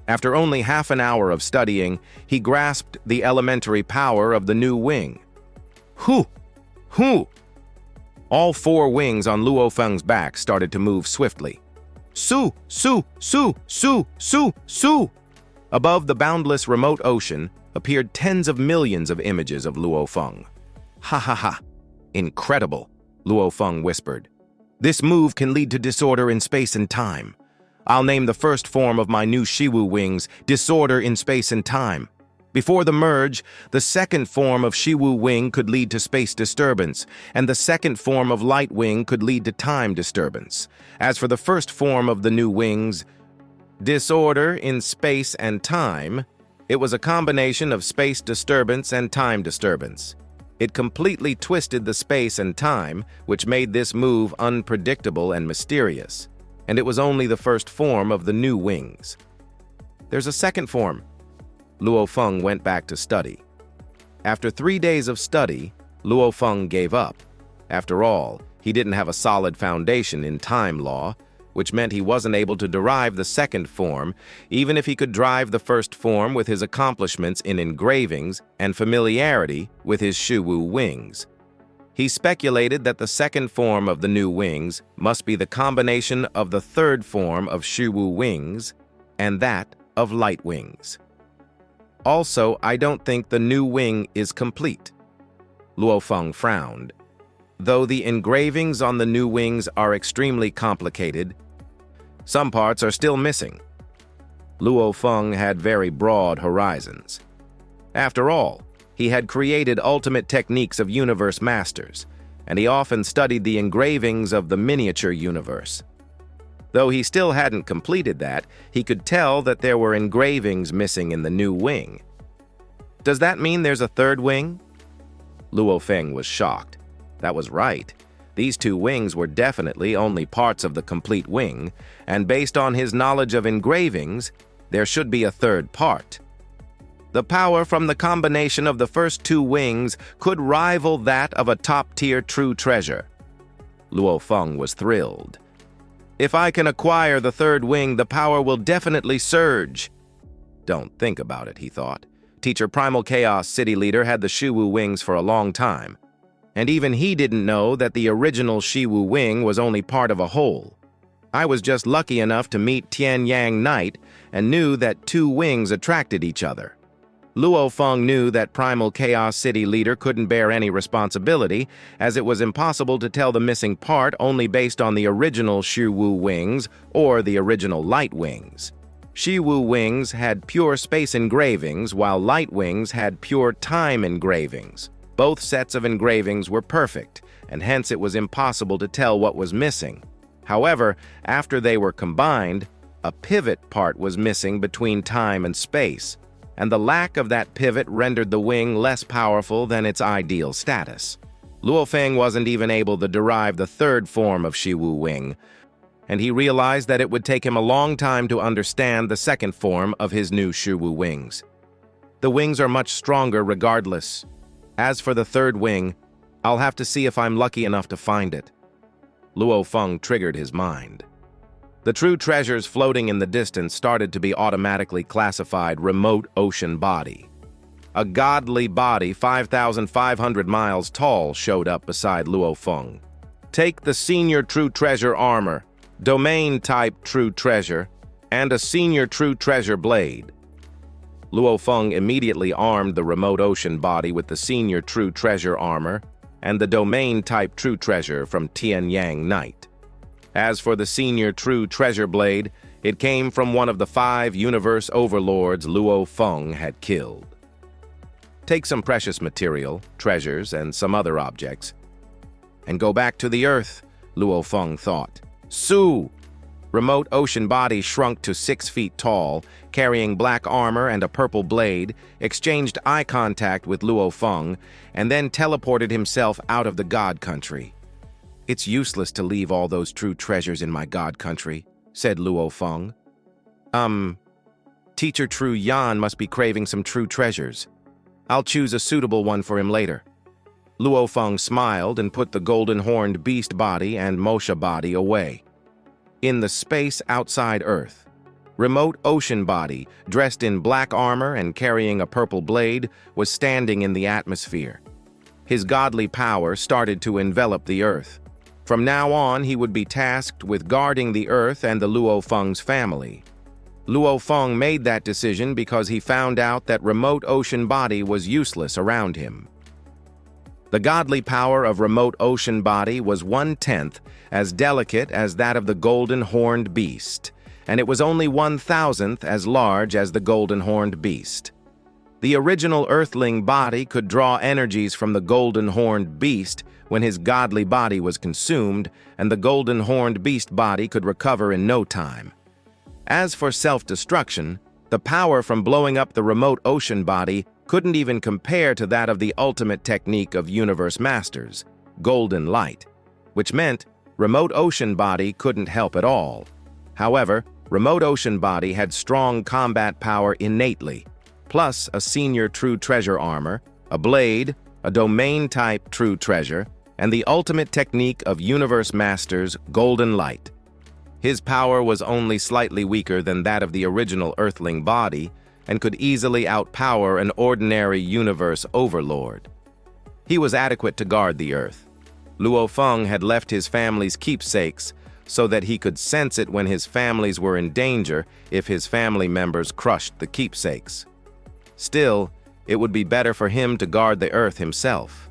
After only half an hour of studying, he grasped the elementary power of the new wing. Hu! Hu! All 4 wings on Luo Feng's back started to move swiftly. Su! Su! Su! Su! Su! Su! Above the boundless remote ocean appeared tens of millions of images of Luo Feng. Ha ha ha! Incredible, Luo Feng whispered. This move can lead to disorder in space and time. I'll name the first form of my new Shiwu wings Disorder in Space and Time. Before the merge, the second form of Shiwu wing could lead to space disturbance, and the second form of light wing could lead to time disturbance. As for the first form of the new wings, Disorder in Space and Time, it was a combination of space disturbance and time disturbance. It completely twisted the space and time, which made this move unpredictable and mysterious. And it was only the first form of the new wings. There's a second form. Luo Feng went back to study. After 3 days of study, Luo Feng gave up. After all, he didn't have a solid foundation in time law, which meant he wasn't able to derive the second form, even if he could drive the first form with his accomplishments in engravings and familiarity with his Shiwu wings. He speculated that the second form of the new wings must be the combination of the third form of Shiwu wings and that of light wings. Also, I don't think the new wing is complete. Luo Feng frowned. Though the engravings on the new wings are extremely complicated, some parts are still missing. Luo Feng had very broad horizons. After all, he had created ultimate techniques of universe masters, and he often studied the engravings of the miniature universe. Though he still hadn't completed that, he could tell that there were engravings missing in the new wing. Does that mean there's a third wing? Luo Feng was shocked. That was right. These 2 wings were definitely only parts of the complete wing, and based on his knowledge of engravings, there should be a third part. The power from the combination of the first 2 wings could rival that of a top-tier true treasure. Luo Feng was thrilled. If I can acquire the third wing, the power will definitely surge. Don't think about it, he thought. Teacher Primal Chaos City Leader had the Shiwu wings for a long time, and even he didn't know that the original Shiwu wing was only part of a whole. I was just lucky enough to meet Tian Yang Knight and knew that 2 wings attracted each other. Luo Feng knew that Primal Chaos City Leader couldn't bear any responsibility, as it was impossible to tell the missing part only based on the original Shiwu wings or the original light wings. Shiwu wings had pure space engravings, while light wings had pure time engravings. Both sets of engravings were perfect, and hence it was impossible to tell what was missing. However, after they were combined, a pivot part was missing between time and space, and the lack of that pivot rendered the wing less powerful than its ideal status. Luo Feng wasn't even able to derive the third form of Shiwu wing, and he realized that it would take him a long time to understand the second form of his new Shiwu wings. The wings are much stronger regardless. As for the third wing, I'll have to see if I'm lucky enough to find it. Luo Feng triggered his mind. The true treasures floating in the distance started to be automatically classified remote ocean body. A godly body 5,500 miles tall showed up beside Luo Feng. Take the senior true treasure armor, domain type true treasure, and a senior true treasure blade. Luo Feng immediately armed the remote ocean body with the senior true treasure armor and the domain type true treasure from Tian Yang Knight. As for the senior true treasure blade, it came from one of the 5 universe overlords Luo Feng had killed. Take some precious material, treasures, and some other objects, and go back to the Earth, Luo Feng thought. Su! Remote ocean body shrunk to 6 feet tall, carrying black armor and a purple blade, exchanged eye contact with Luo Feng, and then teleported himself out of the God Country. It's useless to leave all those true treasures in my God Country, said Luo Feng. Teacher True Yan must be craving some true treasures. I'll choose a suitable one for him later. Luo Feng smiled and put the golden-horned beast body and Mosha body away. In the space outside Earth, Remote Ocean Body, dressed in black armor and carrying a purple blade, was standing in the atmosphere. His godly power started to envelop the earth. From now on, he would be tasked with guarding the earth and the Luo Feng's family. Luo Feng made that decision because he found out that Remote Ocean Body was useless around him. The godly power of Remote Ocean Body was 1/10 as delicate as that of the golden horned beast, and it was only 1,000th as large as the golden horned beast. The original earthling body could draw energies from the golden horned beast when his godly body was consumed, and the golden horned beast body could recover in no time. As for self-destruction, the power from blowing up the Remote Ocean Body couldn't even compare to that of the ultimate technique of Universe Masters, Golden Light, which meant Remote Ocean Body couldn't help at all. However, Remote Ocean Body had strong combat power innately, plus a senior True Treasure armor, a blade, a domain-type True Treasure, and the ultimate technique of Universe Masters, Golden Light. His power was only slightly weaker than that of the original Earthling body and could easily outpower an ordinary universe overlord. He was adequate to guard the Earth. Luo Feng had left his family's keepsakes so that he could sense it when his families were in danger if his family members crushed the keepsakes. Still, it would be better for him to guard the Earth himself.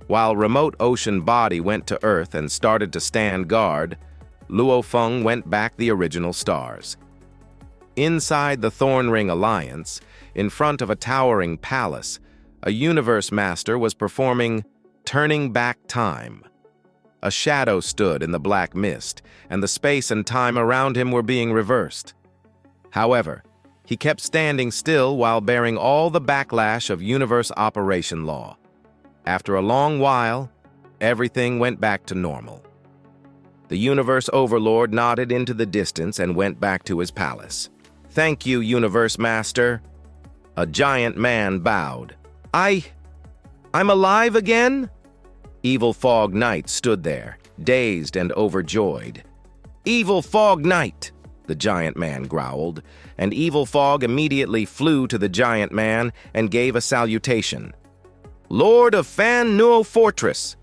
While Remote Ocean Body went to Earth and started to stand guard, Luo Feng went back the original stars. Inside the Thorn Ring Alliance, in front of a towering palace, a Universe Master was performing Turning Back Time. A shadow stood in the black mist, and the space and time around him were being reversed. However, he kept standing still while bearing all the backlash of Universe Operation Law. After a long while, everything went back to normal. The Universe Overlord nodded into the distance and went back to his palace. "Thank you, Universe Master." A giant man bowed. I'm alive again?" Evil Fog Knight stood there, dazed and overjoyed. "Evil Fog Knight," the giant man growled, and Evil Fog immediately flew to the giant man and gave a salutation. "Lord of Fan Nuo Fortress,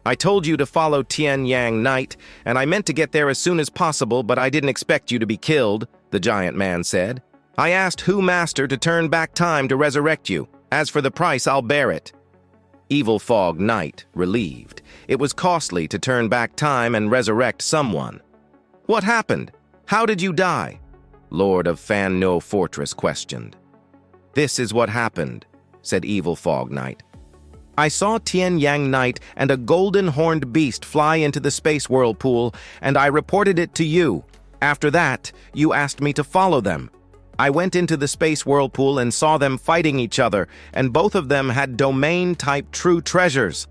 I told you to follow Tian Yang Knight, and I meant to get there as soon as possible, but I didn't expect you to be killed," the giant man said. "I asked Hu Master to turn back time to resurrect you. As for the price, I'll bear it." Evil Fog Knight, relieved. It was costly to turn back time and resurrect someone. "What happened? How did you die?" Lord of Fan No Fortress questioned. "This is what happened," said Evil Fog Knight. "I saw Tian Yang Knight and a golden horned beast fly into the space whirlpool, and I reported it to you. After that, you asked me to follow them. I went into the space whirlpool and saw them fighting each other, and both of them had domain-type true treasures."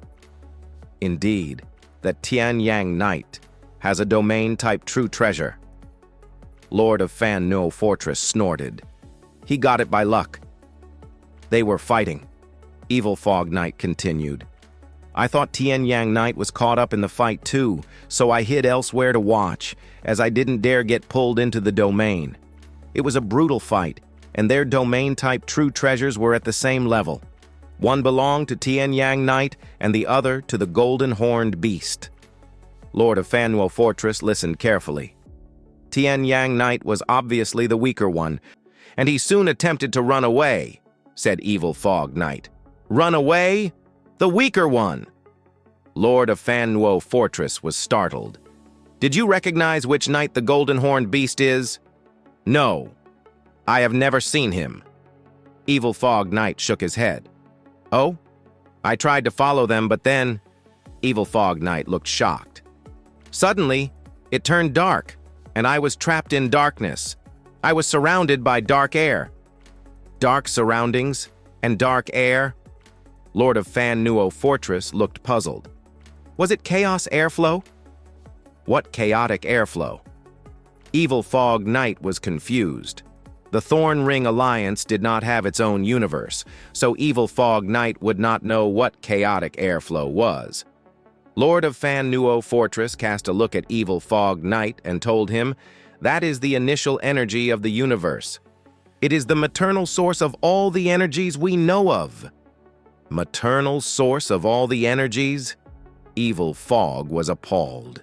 Indeed, that Tian Yang Knight has a domain-type true treasure. Lord of Fan No Fortress snorted. He got it by luck. They were fighting. Evil Fog Knight continued. "I thought Tian Yang Knight was caught up in the fight too, so I hid elsewhere to watch, as I didn't dare get pulled into the domain. It was a brutal fight, and their domain-type true treasures were at the same level. One belonged to Tian Yang Knight, and the other to the golden horned beast." Lord of Fanwo Fortress listened carefully. Tian Yang Knight was obviously the weaker one, and he soon attempted to run away, said Evil Fog Knight. "Run away? The weaker one!" Lord of Fanwo Fortress was startled. "Did you recognize which knight the golden horned beast is?" "No, I have never seen him." Evil Fog Knight shook his head. "Oh? I tried to follow them, but then..." Evil Fog Knight looked shocked. "Suddenly, it turned dark, and I was trapped in darkness. I was surrounded by dark air." "Dark surroundings and dark air?" Lord of Fan Nuo Fortress looked puzzled. "Was it chaos airflow?" "What chaotic airflow?" Evil Fog Knight was confused. The Thorn Ring Alliance did not have its own universe, so Evil Fog Knight would not know what chaotic airflow was. Lord of Fan Nuo Fortress cast a look at Evil Fog Knight and told him That is the initial energy of the universe. It is the maternal source of all the energies we know of. Maternal source of all the energies? Evil Fog was appalled.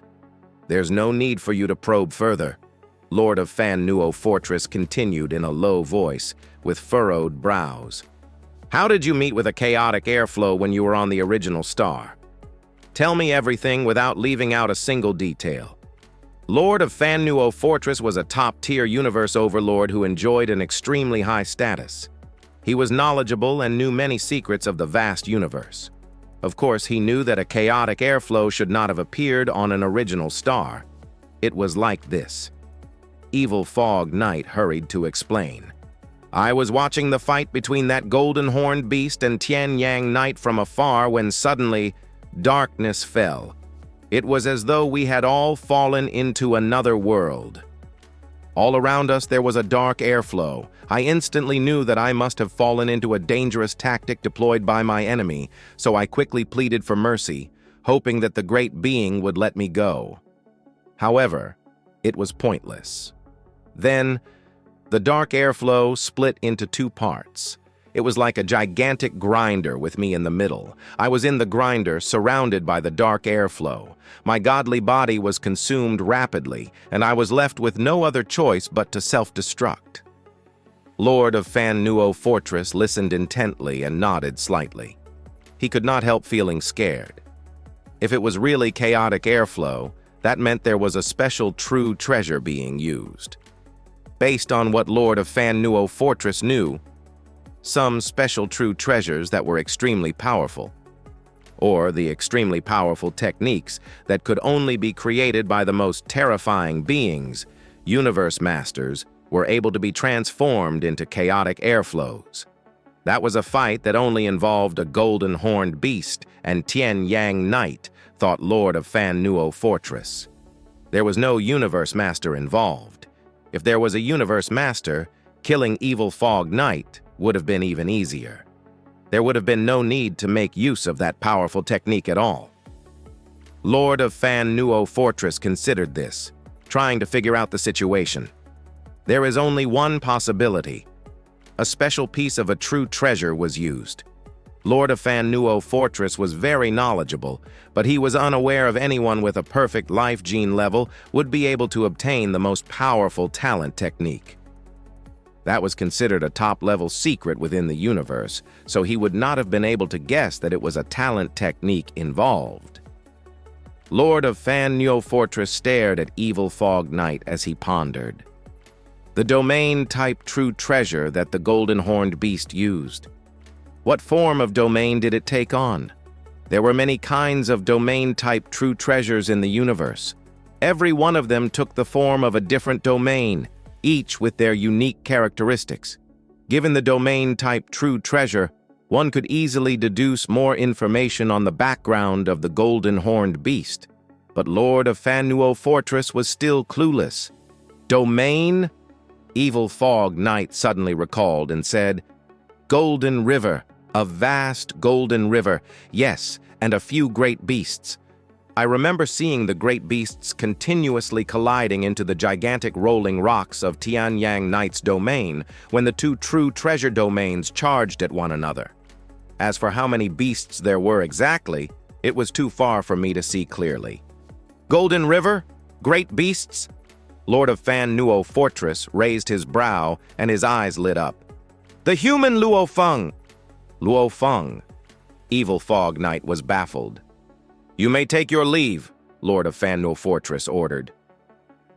There's no need for you to probe further. Lord of Fan Nuo Fortress continued in a low voice, with furrowed brows. How did you meet with a chaotic airflow when you were on the original star? Tell me everything without leaving out a single detail. Lord of Fan Nuo Fortress was a top-tier universe overlord who enjoyed an extremely high status. He was knowledgeable and knew many secrets of the vast universe. Of course, he knew that a chaotic airflow should not have appeared on an original star. It was like this. Evil Fog Knight hurried to explain. I was watching the fight between that golden-horned beast and Tian Yang Knight from afar when suddenly darkness fell. It was as though we had all fallen into another world. All around us there was a dark airflow. I instantly knew that I must have fallen into a dangerous tactic deployed by my enemy, so I quickly pleaded for mercy, hoping that the great being would let me go. However, it was pointless. Then, the dark airflow split into two parts. It was like a gigantic grinder with me in the middle. I was in the grinder, surrounded by the dark airflow. My godly body was consumed rapidly, and I was left with no other choice but to self-destruct. Lord of Fan Nuo Fortress listened intently and nodded slightly. He could not help feeling scared. If it was really chaotic airflow, that meant there was a special true treasure being used. Based on what Lord of Fan Nuo Fortress knew, some special true treasures that were extremely powerful, or the extremely powerful techniques that could only be created by the most terrifying beings, universe masters, were able to be transformed into chaotic airflows. That was a fight that only involved a golden-horned beast and Tian Yang Knight, thought Lord of Fan Nuo Fortress. There was no universe master involved. If there was a universe master, killing Evil Fog Knight would have been even easier. There would have been no need to make use of that powerful technique at all. Lord of Fan Nuo Fortress considered this, trying to figure out the situation. There is only one possibility. A special piece of a true treasure was used. Lord of Fan Nuo Fortress was very knowledgeable, but he was unaware of anyone with a perfect life gene level would be able to obtain the most powerful talent technique. That was considered a top-level secret within the universe, so he would not have been able to guess that it was a talent technique involved. Lord of Fan Nuo Fortress stared at Evil Fog Knight as he pondered. The domain-type true treasure that the golden-horned beast used. What form of domain did it take on? There were many kinds of domain-type true treasures in the universe. Every one of them took the form of a different domain, each with their unique characteristics. Given the domain-type true treasure, one could easily deduce more information on the background of the golden-horned beast. But Lord of Fan Nuo Fortress was still clueless. Domain? Evil Fog Knight suddenly recalled and said, Golden River, a vast golden river, yes, and a few great beasts. I remember seeing the great beasts continuously colliding into the gigantic rolling rocks of Tian Yang Knight's domain when the two true treasure domains charged at one another. As for how many beasts there were exactly, it was too far for me to see clearly. Golden River? Great beasts? Lord of Fan Nuo Fortress raised his brow and his eyes lit up. The human Luo Feng! Luo Feng. Evil Fog Knight was baffled. You may take your leave, Lord of Fan Nuo Fortress ordered.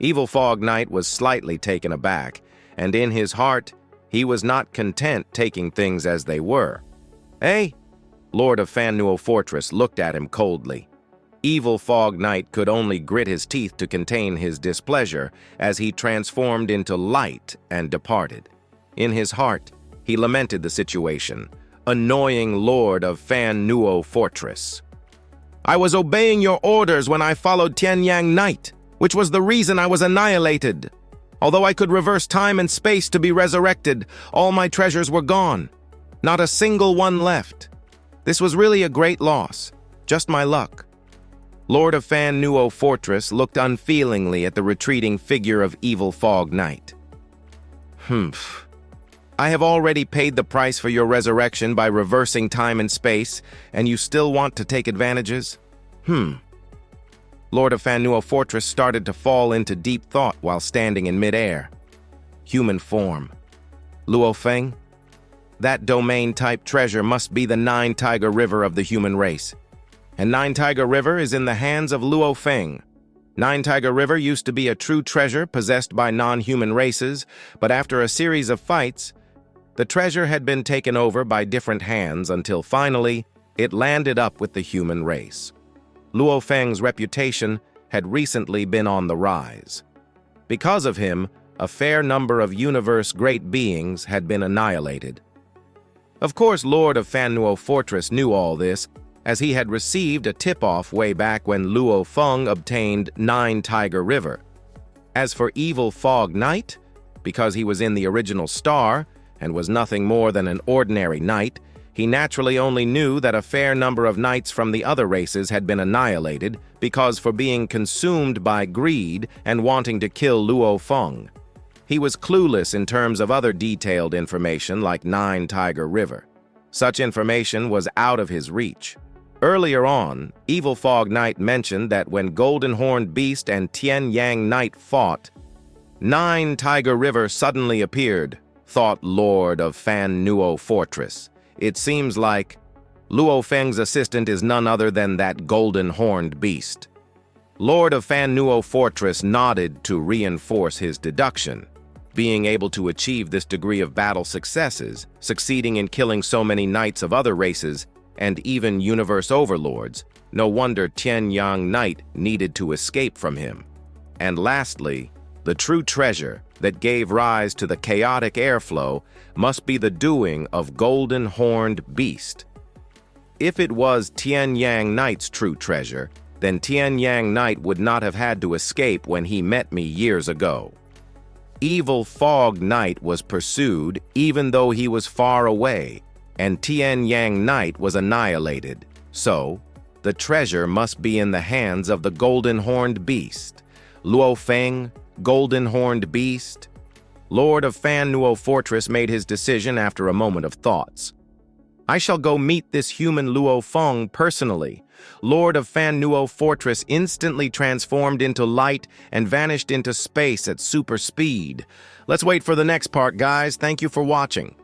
Evil Fog Knight was slightly taken aback, and in his heart, he was not content taking things as they were. Eh? Lord of Fan Nuo Fortress looked at him coldly. Evil Fog Knight could only grit his teeth to contain his displeasure as he transformed into light and departed. In his heart, he lamented the situation. Annoying Lord of Fan Nuo Fortress. I was obeying your orders when I followed Tian Yang Knight, which was the reason I was annihilated. Although I could reverse time and space to be resurrected, all my treasures were gone. Not a single one left. This was really a great loss. Just my luck. Lord of Fan Nuo Fortress looked unfeelingly at the retreating figure of Evil Fog Knight. Humph. I have already paid the price for your resurrection by reversing time and space, and you still want to take advantages? Lord of Fan Nuo Fortress started to fall into deep thought while standing in midair. Human form. Luo Feng? That domain-type treasure must be the Nine Tiger River of the human race. And Nine Tiger River is in the hands of Luo Feng. Nine Tiger River used to be a true treasure possessed by non-human races, but after a series of fights, the treasure had been taken over by different hands until finally it landed up with the human race. Luo Feng's reputation had recently been on the rise. Because of him, a fair number of universe great beings had been annihilated. Of course, Lord of Fan Nuo Fortress knew all this, as he had received a tip-off way back when Luo Feng obtained Nine Tiger River. As for Evil Fog Knight, because he was in the original star and was nothing more than an ordinary knight, he naturally only knew that a fair number of knights from the other races had been annihilated because for being consumed by greed and wanting to kill Luo Feng. He was clueless in terms of other detailed information like Nine Tiger River. Such information was out of his reach. Earlier on, Evil Fog Knight mentioned that when Golden Horned Beast and Tian Yang Knight fought, Nine Tiger River suddenly appeared, thought Lord of Fan Nuo Fortress. It seems like Luo Feng's assistant is none other than that Golden Horned Beast. Lord of Fan Nuo Fortress nodded to reinforce his deduction. Being able to achieve this degree of battle successes, succeeding in killing so many knights of other races, and even universe overlords, no wonder Tian Yang Knight needed to escape from him. And lastly, the true treasure that gave rise to the chaotic airflow must be the doing of Golden Horned Beast. If it was Tian Yang Knight's true treasure, then Tian Yang Knight would not have had to escape when he met me years ago. Evil Fog Knight was pursued even though he was far away, and Tian Yang Knight was annihilated. So, the treasure must be in the hands of the Golden Horned Beast. Luo Feng, Golden Horned Beast. Lord of Fan Nuo Fortress made his decision after a moment of thoughts. I shall go meet this human Luo Feng personally. Lord of Fan Nuo Fortress instantly transformed into light and vanished into space at super speed. Let's wait for the next part, guys. Thank you for watching.